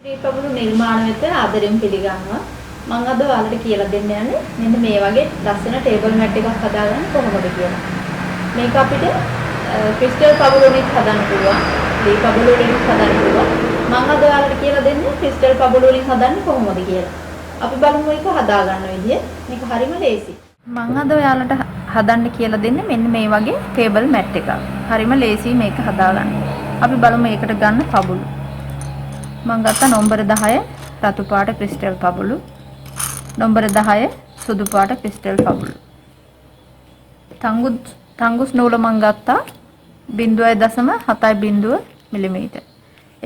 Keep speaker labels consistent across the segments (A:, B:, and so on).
A: ශ්‍රීපබුළු නිර්මාණ වෙත ආදරෙන් පිළිගන්නවා. මම අද ඔයාලට කියලා දෙන්න යන්නේ මෙන්න මේ වගේ ලස්සන ටේබල් මැට් එකක් හදාගන්න කොහොමද කියලා. මේක අපිට ක්‍රිස්ටල් පබුළු වලින් හදන්න පුළුවන්. ලී පබුළු වලින් හදන්න පුළුවන්. මම අද ඔයාලට කියලා දෙන්නේ ක්‍රිස්ටල් පබුළු වලින් හදන්නේ කොහොමද කියලා. අපි බලමු ඒක හදාගන්න විදිය. මේක හරිම ලේසි. මම අද ඔයාලට හදන්න කියලා දෙන්නේ මෙන්න මේ වගේ ටේබල් මැට් එකක්. හරිම ලේසි මේක හදාගන්න. අපි බලමු මේකට ගන්න පබුළු. මම ගත්තා නම්බර 10 රතු පාට ක්‍රිස්ටල් පබුළු. නම්බර 10 සුදු පාට ක්‍රිස්ටල් පබුළු. තංගුස් නූල මම ගත්තා 0.70 මිලිමීටර්.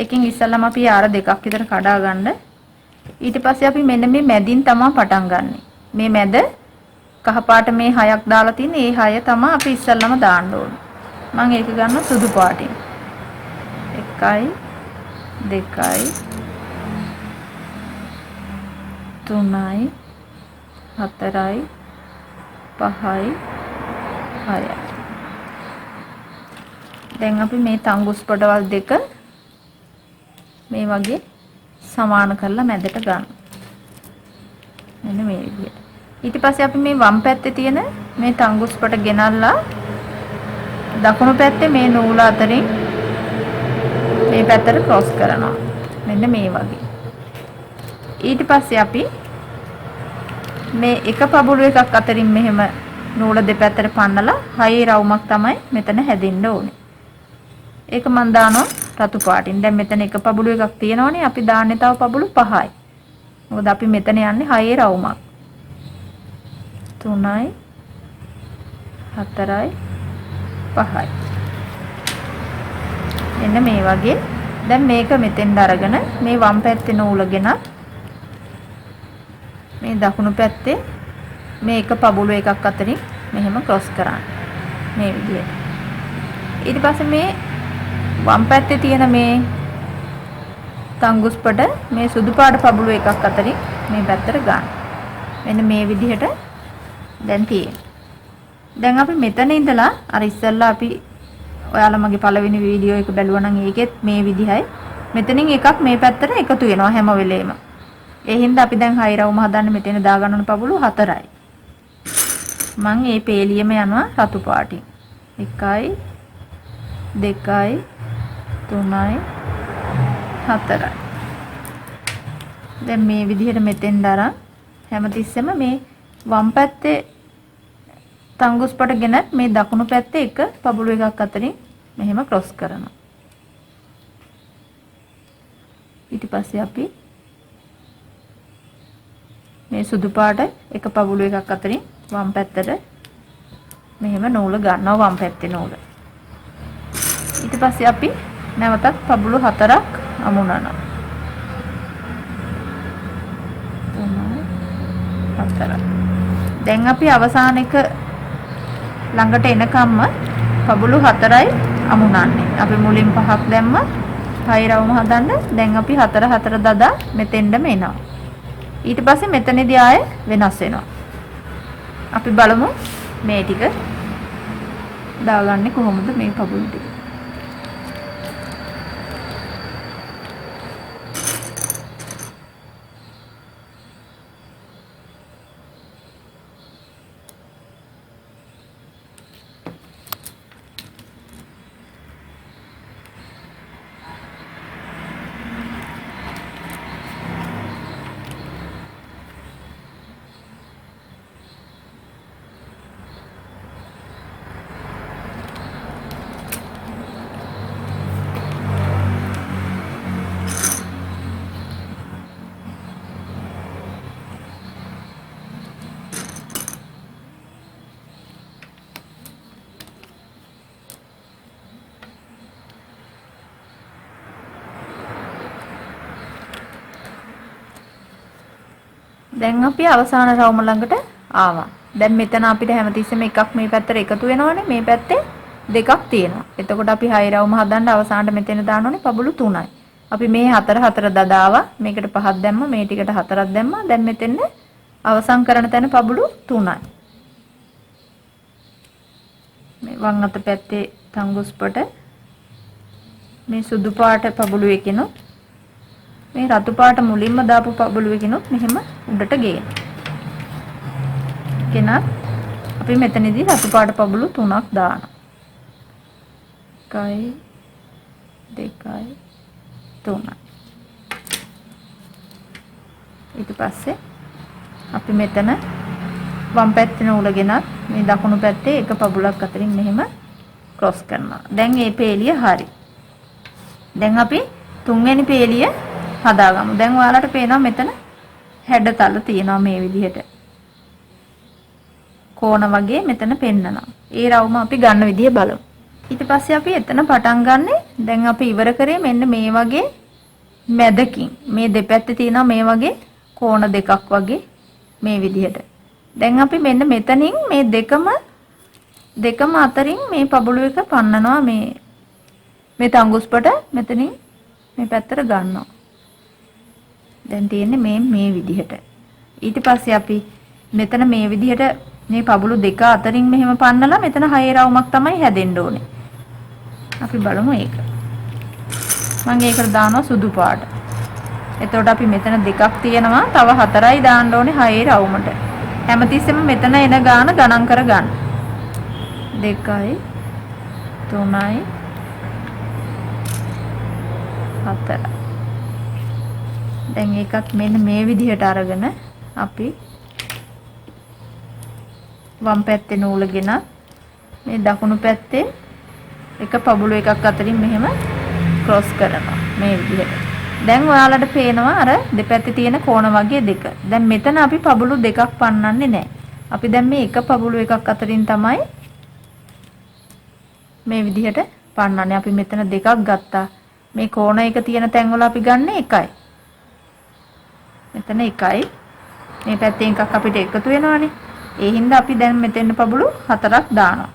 A: එකකින් ඉස්සෙල්ලාම අපි ආර දෙකක් විතර කඩා ගන්න. ඊට පස්සේ අපි මෙන්න මේ මැදින් තමයි පටන් ගන්නෙ. මේ මැද කහ පාට මේ 6ක් දාලා තියෙන ඒ 6 තමයි අපි ඉස්සෙල්ලාම දාන්න ඕනේ. මම ඒක ගන්න සුදු පාටින්. 1යි 2යි 3යි 4යි 5යි 6යි. දැන් අපි මේ තංගුස් පොඩවල් දෙක මේ වගේ සමාන කරලා මැදට ගන්න. මෙන්න මේ විදිහට. ඊට පස්සේ අපි මේ වම් පැත්තේ තියෙන මේ තංගුස් පොට ගෙනල්ලා දකුණු පැත්තේ මේ නූල අතරින් මේ පැත්තට ක්‍රොස් කරනවා. මෙන්න මේ වගේ. ඊට පස්සේ අපි මේ එක පබුළු එකක් අතරින් මෙහෙම නූල දෙපැත්තට පන්නලා හයේ රවුමක් තමයි මෙතන හැදෙන්න ඕනේ. ඒක මම දානවා රතු පාටින්. දැන් මෙතන එක පබුළු එකක් තියෙනවනේ. අපි දාන්නේ තව පබුළු 5යි. මොකද අපි මෙතන යන්නේ හයේ රවුමක්. 3යි 4යි 5යි. එන්න මේ වගේ. දැන් මේක මෙතෙන්ට අරගෙන මේ වම් පැත්තේ නූලගෙන මේ දකුණු පැත්තේ මේ එක පබුළු එකක් අතරින් මෙහෙම ක්‍රොස් කරන්න. මේ විදිහට. ඊට පස්සේ මේ වම් පැත්තේ තියෙන මේ තංගුස් පොඩ මේ සුදු පාට පබුළු එකක් අතරින් මේ පැත්තට ගන්න. මෙන්න මේ විදිහට දැන් තියෙනවා. දැන් අපි මෙතන ඉඳලා අර ඉස්සෙල්ලා අපි ඔයාලා මගේ පළවෙනි වීඩියෝ එක බැලුවා නම් ඒකෙත් මේ විදිහයි. මෙතනින් එකක් මේ පැත්තට එකතු වෙනවා හැම වෙලේම. ඒ හින්දා අපි දැන් හයි රවුම හදන්න මෙතන දාගන්න ඕන පබුළු 4යි. මම මේ පේලියෙම යනවා රතු පාටින්. 1යි 2යි 3යි 4යි. දැන් මේ විදිහට මෙතෙන් දරන් හැමතිස්සෙම මේ වම් පැත්තේ තංගුස් පොට ගෙනත් මේ දකුණු පැත්තේ එක පබුළු එකක් අතරින් මෙහෙම ක්‍රොස් කරනවා. ඊට පස්සේ අපි මේ සුදු පාට එක පබුළු එකක් අතරින් වම් පැත්තට මෙහෙම නූල ගන්නවා වම් පැත්තේ නූල. ඊට පස්සේ අපි නැවතත් පබුළු 4ක් අමුණනවා. 4යි. දැන් අපි අවසාන එක ළඟට එනකම්ම පබුළු 4යි අමුණන්නේ. අපි මුලින් 5ක් දැම්ම හයි රවුම හදන්න. දැන් අපි 4 4 දදා මෙතෙන්ඩම එනවා. ඊට පස්සේ මෙතනදී ආයේ වෙනස් වෙනවා. අපි බලමු මේ ටික දාගන්නේ කොහොමද මේ පබුළු ටික. දැන් අපි අවසාන රවුම ළඟට ආවා. දැන් මෙතන අපිට හැමතිස්සෙම එකක් මේ පැත්තට එකතු වෙනවනේ. මේ පැත්තේ දෙකක් තියෙනවා. එතකොට අපි හයි රවුම හදන්න අවසානට මෙතන දාන්න ඕනේ පබුළු 3යි. අපි මේ 4 4 දදාවා. මේකට 5ක් දැම්ම, මේ ටිකට 4ක් දැම්මා. දැන් මෙතෙන් අවසන් කරන තැන පබුළු 3යි. මේ වම් අත පැත්තේ තංගුස් පොට මේ සුදු පාට පබුළු එකෙනොත් මේ රතු පාට මුලින්ම දාපු පබළුවකිනුත් මෙහෙම උඩට ගේන්න. කෙනත් අපි මෙතනදී රතු පාට පබළු 3ක් දානවා. 1 2 3. ඊට පස්සේ අපි මෙතන වම් පැත්තේ නූලගෙනත් මේ දකුණු පැත්තේ එක පබුලක් අතරින් මෙහෙම ක්‍රොස් කරනවා. දැන් මේ පේලිය හරි. දැන් අපි තුන්වෙනි පේලිය හදාගමු. දැන් ඔයාලට පේනවා මෙතන හැඩතල තියෙනවා මේ විදිහට. කෝණ වගේ මෙතන පෙන්නනවා. ඒ රවුම අපි ගන්න විදිහ බලමු. ඊට පස්සේ අපි එතන පටන් ගන්නෙ දැන් අපි ඉවර කරේ මෙන්න මේ වගේ මැදකින්. මේ දෙපැත්තේ තියෙනවා මේ වගේ කෝණ දෙකක් වගේ මේ විදිහට. දැන් අපි මෙන්න මෙතනින් මේ දෙකම අතරින් මේ පබළු එක පන්නනවා මේ තංගුස්පට මෙතනින් මේ පැත්තට ගන්නවා. දැන් තියෙන්නේ මේ විදිහට. ඊට පස්සේ අපි මෙතන මේ විදිහට මේ පබළු දෙක අතරින් මෙහෙම පන්නලා මෙතන 6 රවුමක් තමයි හැදෙන්න ඕනේ. අපි බලමු ඒක. මම ඒකට දානවා සුදු පාට. එතකොට අපි මෙතන දෙකක් තියෙනවා. තව 4යි දාන්න ඕනේ 6 රවුමට. හැමතිස්සෙම මෙතන එන ගාන ගණන් කර ගන්න. 2යි 3යි 4. දැන් ඒකත් මෙන්න මේ විදිහට අරගෙන අපි වම් පැත්තේ නූලගෙන මේ දකුණු පැත්තේ එක පබළු එකක් අතරින් මෙහෙම ක්‍රොස් කරනවා මේ විදිහට. දැන් ඔයාලට පේනවා අර දෙපැත්තේ තියෙන කෝණ වගේ දෙක. දැන් මෙතන අපි පබළු දෙකක් පන්නන්නේ නැහැ. අපි දැන් මේ එක පබළු එකක් අතරින් තමයි මේ විදිහට පන්නන්නේ. අපි මෙතන දෙකක් ගත්තා. මේ කෝණ එක තියෙන තැන් වල අපි ගන්න එකයි. මෙතන එකයි. මේ පැත්තෙන් එකක් අපිට එකතු වෙනවානේ. ඒ හින්දා අපි දැන් මෙතෙන් පබළු 4ක් දානවා.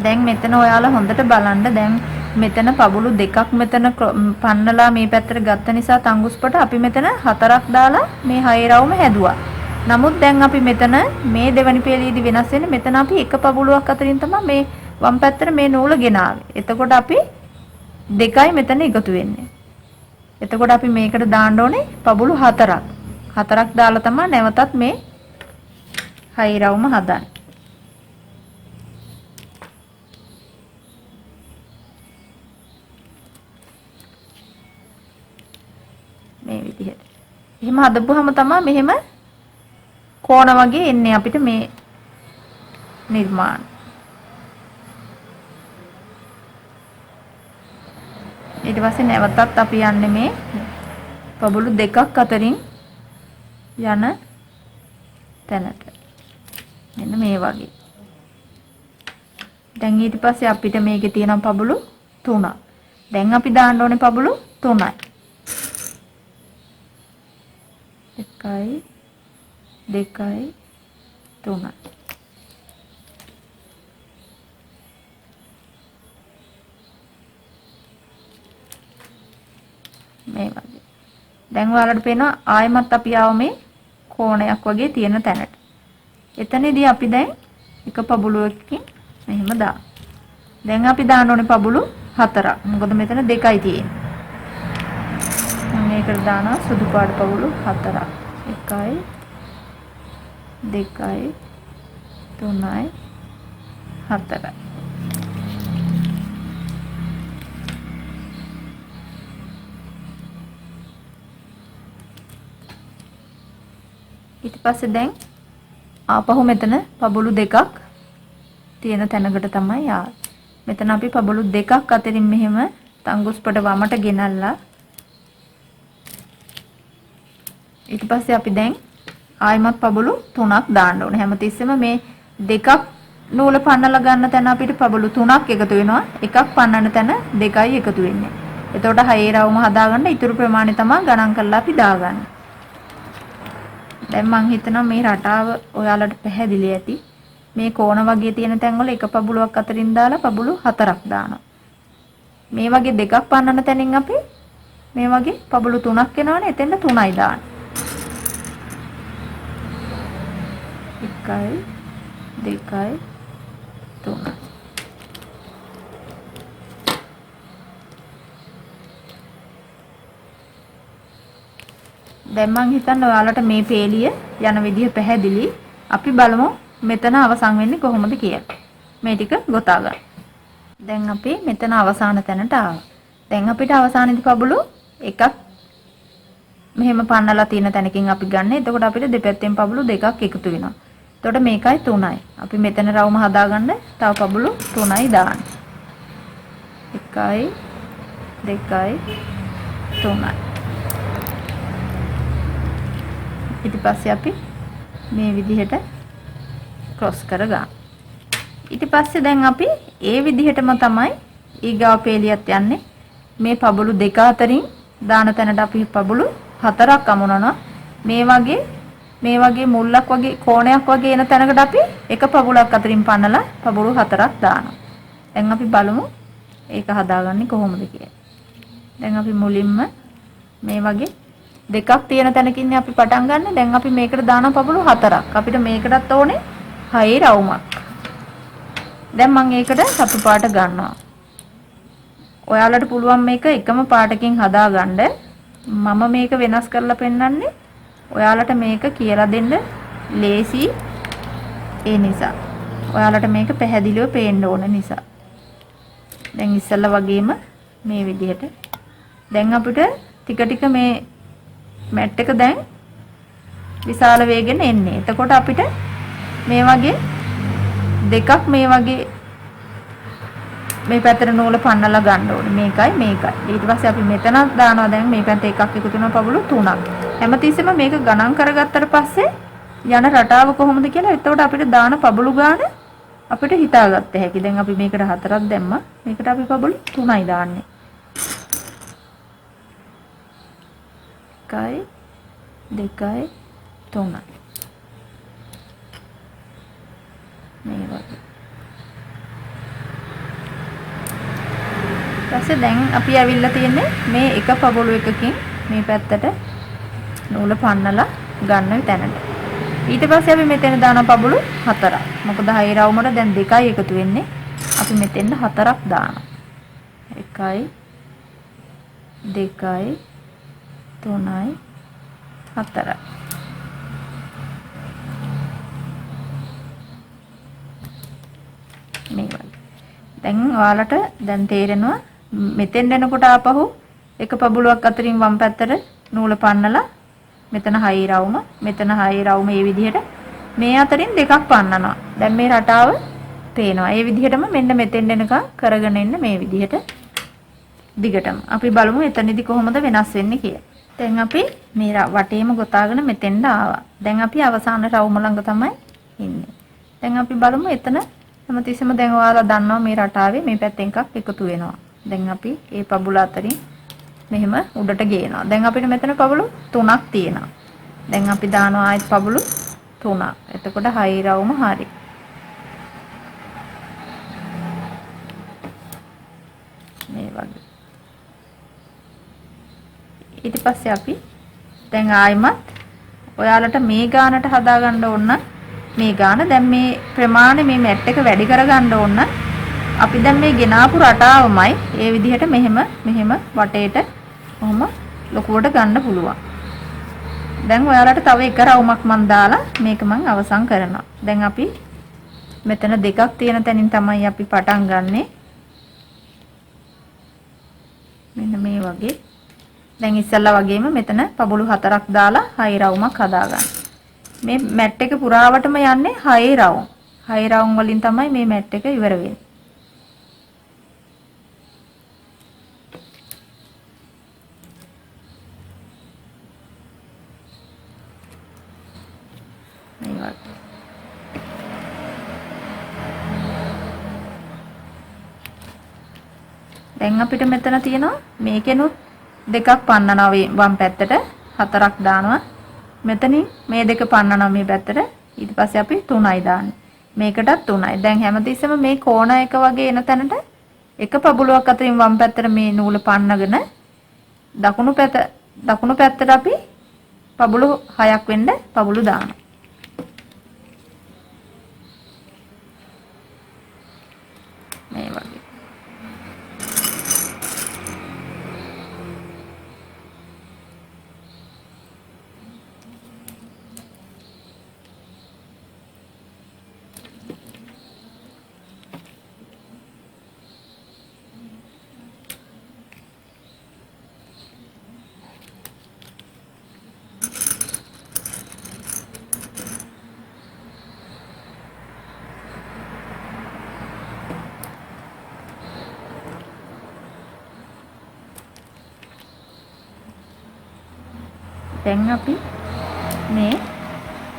A: දැන් මෙතන ඔයාලා හොඳට බලන්න දැන් මෙතන පබළු දෙකක් මෙතන පන්නලා මේ පැත්තට ගත්ත නිසා තංගුස්පට අපි මෙතන 4ක් දාලා මේ 6 රවුම හැදුවා. නමුත් දැන් අපි මෙතන මේ දෙවනි පේලියේදී වෙනස් වෙන්නේ මෙතන අපි එක පබළුවක් අතරින් තමයි මේ වම් පැත්තට මේ නූල ගෙනාවේ. එතකොට අපි දෙකයි මෙතන එකතු වෙන්නේ. එතකොට අපි මේකට දාන්න ඕනේ පබළු 4ක්. 4ක් දාලා තමයි නැවතත් මේ 6 රවුම හදන්නේ. මේ විදිහට. එහෙම හදපුවාම තමයි මෙහෙම කෝණ වගේ එන්නේ අපිට මේ නිර්මාණ. ඊට පස්සේ නැවතත් අපි යන්නේ මේ පබළු දෙකක් අතරින් යන තැනට. මෙන්න මේ වගේ. දැන් ඊට පස්සේ අපිට මේකේ තියෙන පබළු 3ක්. දැන් අපි දාන්න ඕනේ පබළු 3යි. 1යි 2යි 3යි. මේ වගේ. දැන් ඔයාලට පේනවා ආයෙමත් අපි ආව මේ කෝණයක් වගේ තියෙන තැනට. එතනදී අපි දැන් එක පබළුවකින් මෙහෙම දාමු. දැන් අපි දාන්න ඕනේ පබළු 4ක්. මොකද මෙතන 2යි තියෙන්නේ. මම මේකට දානවා සුදු පාට පබළු 4ක්. 1යි 2යි 3යි 4යි. ඊට පස්සේ දැන් ආපහු මෙතන පබළු දෙකක් තියෙන තැනකට තමයි ආවේ. මෙතන අපි පබළු දෙකක් අතරින් මෙහෙම තංගුස්පට වමට ගෙනල්ලා ඊට පස්සේ අපි දැන් ආයිමත් පබළු 3ක් දාන්න ඕනේ. හැමතිස්සෙම මේ දෙකක් නූල පන්නලා ගන්න තැන අපිට පබළු 3ක් එකතු වෙනවා. එකක් පන්නන තැන දෙකයි එකතු වෙන්නේ. එතකොට 6 රවුම හදාගන්න ඉතුරු ප්‍රමාණය තමයි ගණන් කරලා අපි දාගන්නේ. දැන් මම හිතනවා මේ රටාව ඔයාලට පැහැදිලි ඇති. මේ කෝණ වගේ තියෙන තැන් වල එක පබළුවක් අතරින් දාලා පබළු 4ක් දානවා. මේ වගේ දෙකක් පන්නන තැනින් අපි මේ වගේ පබළු 3ක් එනවනේ. එතෙන්ට 3යි දාන්නේ. එකයි දෙකයි තුනයි. දැන් මං හිතන්නේ ඔයාලට මේ පේලිය යන විදිය පැහැදිලි. අපි බලමු මෙතන අවසන් වෙන්නේ කොහොමද කියලා. මේ ටික ගොතා ගන්න. දැන් අපි මෙතන අවසාන තැනට ආවා. දැන් අපිට අවසානයේදී පබළු එකක් මෙහෙම පන්නලා තියෙන තැනකින් අපි ගන්න. එතකොට අපිට දෙපැත්තෙන් පබළු දෙකක් එකතු වෙනවා. එතකොට මේකයි 3යි. අපි මෙතන රවුම හදාගන්න තව පබළු 3යි දාන්න. 1යි 2යි 3යි. ඊට පස්සේ අපි මේ විදිහට ක්‍රොස් කරගන්න. ඊට පස්සේ දැන් අපි ඒ විදිහටම තමයි ඊගාව පේලියත් යන්නේ. මේ පබළු දෙක අතරින් දාන තැනට අපි පබළු 4ක් අමුණනවා. මේ වගේ මුල්ලක් වගේ කෝණයක් වගේ එන තැනකට අපි එක පබුලක් අතරින් පන්නලා පබළු 4ක් දානවා. දැන් අපි බලමු ඒක හදාගන්නේ කොහොමද කියලා. දැන් අපි මුලින්ම මේ වගේ දෙකක් තියෙන තැනකින් අපි පටන් ගන්න. දැන් අපි මේකට දානවා පබළු 4ක්. අපිට මේකටත් ඕනේ 6 රවුමක්. දැන් මම ඒකට සතු පාට ගන්නවා. ඔයාලට පුළුවන් මේක එකම පාටකින් හදාගන්න. මම මේක වෙනස් කරලා පෙන්නන්නේ ඔයාලට මේක කියලා දෙන්න ලේසි ඒ නිසා. ඔයාලට මේක පැහැදිලිව පේන්න ඕන නිසා. දැන් ඉස්සෙල්ලා වගේම මේ විදිහට දැන් අපිට ටික ටික මේ මැට් එක දැන් විශාල වේගෙන් එන්නේ. එතකොට අපිට මේ වගේ දෙකක් මේ වගේ මේ පැත්තට නූල පන්නලා ගන්න ඕනේ. මේකයි. ඊට පස්සේ අපි මෙතන දානවා. දැන් මේ පැත්තේ එකක් එකතු වෙනවා පබළු 3ක්. හැමතිස්සෙම මේක ගණන් කරගත්තට පස්සේ යන රටාව කොහොමද කියලා එතකොට අපිට දාන පබළු ගාන අපිට හිතාගත්ත හැකි. දැන් අපි මේකට 4ක් දැම්මා. මේකට අපි පබළු 3යි දාන්නේ. 1යි 2යි 3යි. මේ වගේ. ඊපස්සේ දැන් අපි ඇවිල්ලා තියෙන්නේ මේ එක පබළු එකකින් මේ පැත්තට නූල පන්නලා ගන්න තැනට. ඊට පස්සේ අපි මෙතන දාන පබළු 4ක්. මොකද 6 රවුමට දැන් 2යි එකතු වෙන්නේ. අපි මෙතෙන් 4ක් දානවා. 1යි 2යි 3යි 4යි. මේ වගේ. දැන් ඔයාලට දැන් තේරෙනවා මෙතෙන් එනකොට ආපහු එක පබළුවක් අතරින් වම් පැත්තට නූල පන්නලා මෙතන 6 රවුම මෙතන 6 රවුම මේ විදිහට මේ අතරින් දෙකක් පන්නනවා. දැන් මේ රටාව පේනවා. ඒ විදිහටම මෙන්න මෙතෙන් එනකම් කරගෙන එන්න මේ විදිහට දිගටම. අපි බලමු එතනදී කොහොමද වෙනස් වෙන්නේ කියලා. දැන් අපි මේ වටේම ගොතාගෙන මෙතෙන්ට ආවා. දැන් අපි අවසාන රවුම ළඟ තමයි ඉන්නේ. දැන් අපි බලමු එතන හැමතිස්සෙම දැන් ඔයාලා දන්නවා මේ රටාවේ මේ පැත්තෙන් එකක් එකතු වෙනවා. දැන් අපි මේ පබුල අතරින් මෙහෙම උඩට ගේනවා. දැන් අපිට මෙතන පබළු 3ක් තියෙනවා. දැන් අපි දානවා ආයෙත් පබළු 3ක්. එතකොට 6 රවුම හරි. මේ වගේ. ඊට පස්සේ අපි දැන් ආයෙමත් ඔයාලට මේ ගානට හදා ගන්න ඕන මේ ගාන දැන් මේ ප්‍රමාණය මේ මැට් එක වැඩි කර ගන්න ඕන. අපි දැන් මේ ගෙනාපු රටාවමයි ඒ විදිහට මෙහෙම වටේට කොහොම ලොකුවට ගන්න පුළුවන්. දැන් ඔයාලට තව එක රවුමක් මන් දාලා මේක මන් අවසන් කරනවා. දැන් අපි මෙතන දෙකක් තියෙන තැනින් තමයි අපි පටන් ගන්නෙ. මෙන්න මේ වගේ. දැන් ඉස්සල්ලා වගේම මෙතන පබළු 4ක් දාලා 6 රවුමක් හදාගන්න. මේ මැට් එක පුරාවටම යන්නේ 6 රවුම්. 6 රවුම් වලින් තමයි මේ මැට් එක ඉවර වෙන්නේ. දැන් අපිට මෙතන තියෙනවා මේකෙනුත් දෙකක් පන්නනවා වම් පැත්තට 4ක් දානවා. මෙතනින් මේ දෙක පන්නනවා මේ පැත්තට. ඊට පස්සේ අපි 3යි දාන්නේ. මේකටත් 3යි. දැන් හැමතිස්සෙම මේ කෝණ එක වගේ එන තැනට එක පබළුවක් අතරින් වම් පැත්තට මේ නූල පන්නගෙන දකුණු පැත්තට අපි පබළු 6ක් වෙන්න පබළු දානවා. දැන් අපි මේ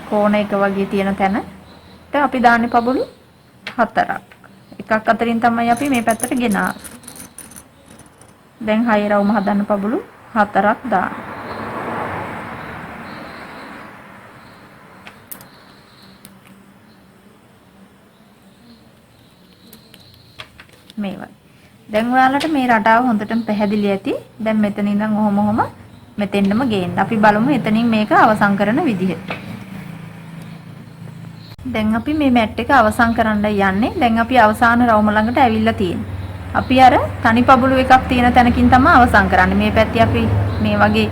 A: කෝණ එක වගේ තියෙන තැනට අපි දාන්නේ පබළු 4ක්. එකක් අතරින් තමයි අපි මේ පැත්තට ගෙනාවේ. දැන් 6 රවුම හදන්න පබළු 4ක් දාන්න. මේ වගේ. දැන් ඔයාලට මේ රටාව හොඳටම පැහැදිලි ඇති. දැන් මෙතන ඉඳන් ඔහොම මෙතෙන්නම ගේන්න. අපි බලමු එතනින් මේක අවසන් කරන විදිහ. දැන් අපි මේ මැට් එක අවසන් කරන්න යන්නේ. දැන් අපි අවසාන රවුම ළඟට ඇවිල්ලා තියෙනවා. අපි අර තනි පබළු එකක් තියෙන තැනකින් තමයි අවසන් කරන්නේ. මේ පැත්තේ අපි මේ වගේ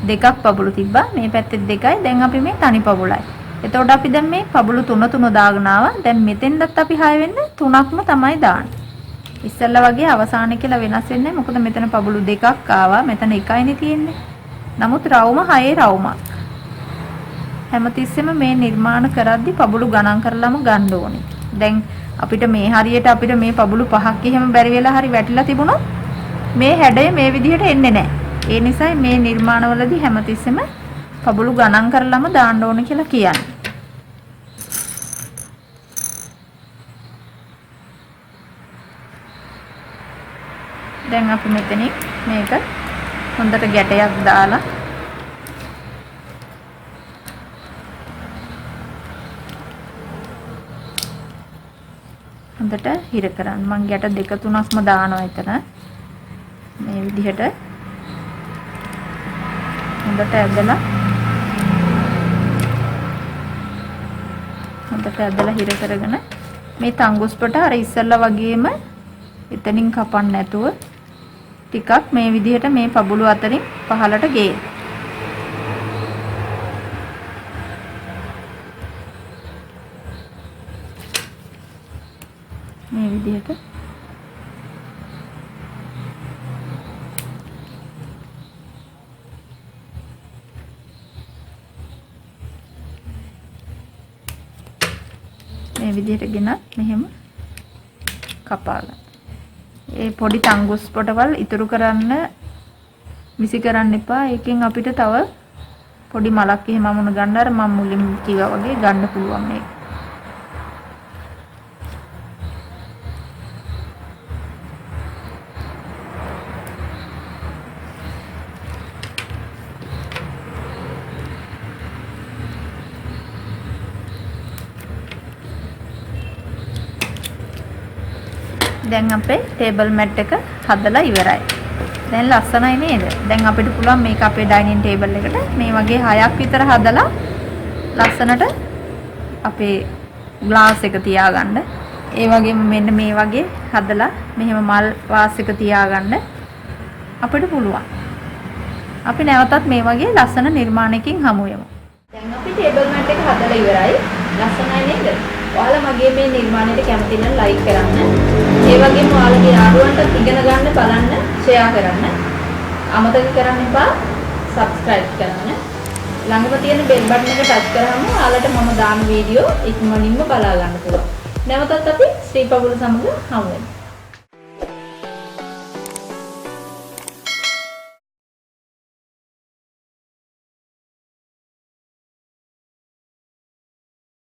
A: දෙකක් පබළු තිබ්බා. මේ පැත්තේ දෙකයි. දැන් අපි මේ තනි පබළුයි. එතකොට අපි දැන් මේ පබළු තුන දාගෙන ආවා. දැන් මෙතෙන්දත් අපි 6 වෙන්න 3ක්ම තමයි දාන්නේ. ඉස්සෙල්ලා වගේ අවසානයේ කියලා වෙනස් වෙන්නේ නැහැ. මොකද මෙතන පබළු දෙකක් ආවා. මෙතන එකයිනේ තියෙන්නේ. නමුත් රවුම 6 රවුමක්. හැමතිස්සෙම මේ නිර්මාණ කරද්දි පබළු ගණන් කරලම ගන්න ඕනේ. දැන් අපිට මේ හරියට අපිට මේ පබළු 5ක් එහෙම බැරි වෙලා හරි වැටිලා තිබුණොත් මේ හැඩය මේ විදිහට එන්නේ නැහැ. ඒ නිසායි මේ නිර්මාණවලදී හැමතිස්සෙම පබළු ගණන් කරලම දාන්න ඕනේ කියලා කියන්නේ. දැන් අපි මෙතනින් මේක හොඳට ගැටයක් දාලා හොඳට හිර කරන්න. මම ගැට දෙක තුනක්ම දානවා එතන. මේ විදිහට හොඳට ඇදලා හිර කරගෙන මේ තංගුස්පට අර ඉස්සල්ලා වගේම එතනින් කපන්න නැතුව ටිකක් මේ විදිහට මේ පබළු අතරින් පහළට ගේන්න. මේ විදිහට ගෙන මෙහෙම කපා ගන්න. ඒ පොඩි තංගුස් පොටවල් ඉතුරු කරන්න විසි කරන්න එපා. ඒකෙන් අපිට තව පොඩි මලක් එහෙම අමුණ ගන්න අර මම මුලින් කිව්වා වගේ ගන්න පුළුවන් මේක. දැන් අපේ ටේබල් මැට් එක හදලා ඉවරයි. දැන් ලස්සනයි නේද? දැන් අපිට පුළුවන් මේක අපේ ඩයිනින් ටේබල් එකට මේ වගේ 6ක් විතර හදලා ලස්සනට අපේ ග්ලාස් එක තියාගන්න. ඒ වගේම මෙන්න මේ වගේ හදලා මෙහෙම මල් වාස් එක තියාගන්න අපිට පුළුවන්. අපි නැවතත් මේ වගේ ලස්සන නිර්මාණයකින් හමු වෙමු. දැන් අපි ටේබල් මැට් එක හදලා ඉවරයි. ලස්සනයි නේද? ඔයාලා මගේ මේ නිර්මාණයට කැමති නම් ලයික් කරන්න. ඒ වගේම ඔයාලගේ යාළුවන්ට ඉගෙන ගන්න බලන්න ෂෙයා කරන්න. අමතක කරන්න එපා subscribe කරන්න. ළඟම තියෙන bell button එක touch කරාම ඔයාලට මම දාන වීඩියෝ ඉක්මනින්ම බලා ගන්න පුළුවන්. නැවතත් අපි ශ්‍රී පබුල සමග හමු වෙමු.